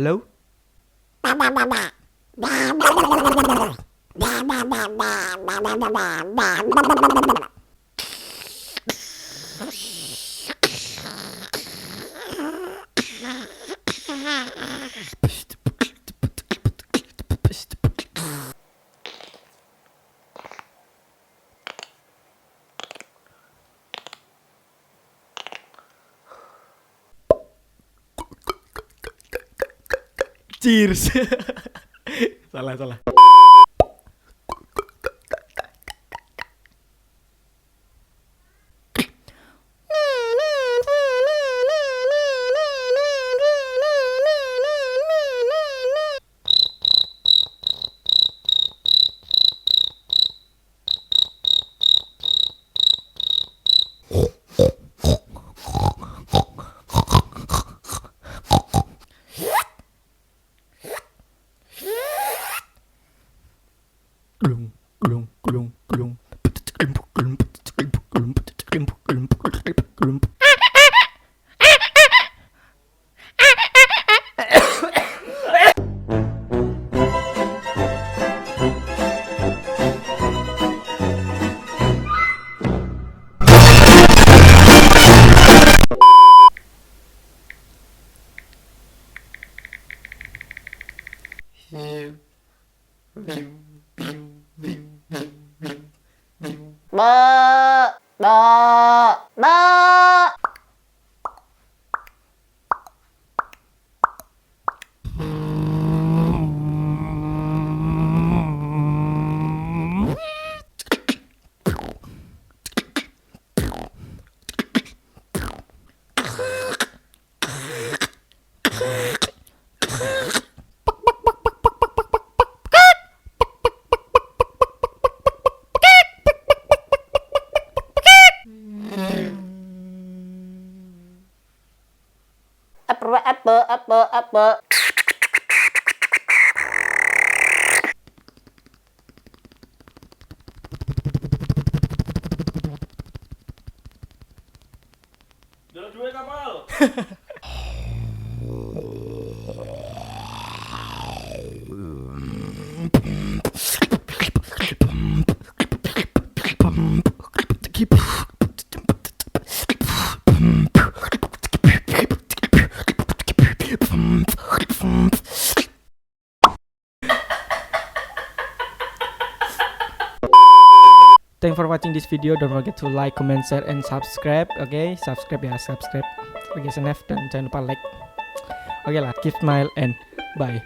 Halo? Cheers. Salah, salah. Glung, glung, glung, glung. Ba ba ba. Apa. Jalan dua kapal. Thanks for watching this video. Don't forget to like, comment, share, and subscribe. Oke, subscribe ya, subscribe. Oke, snap dan jangan lupa like. Oke lah, keep smile and bye.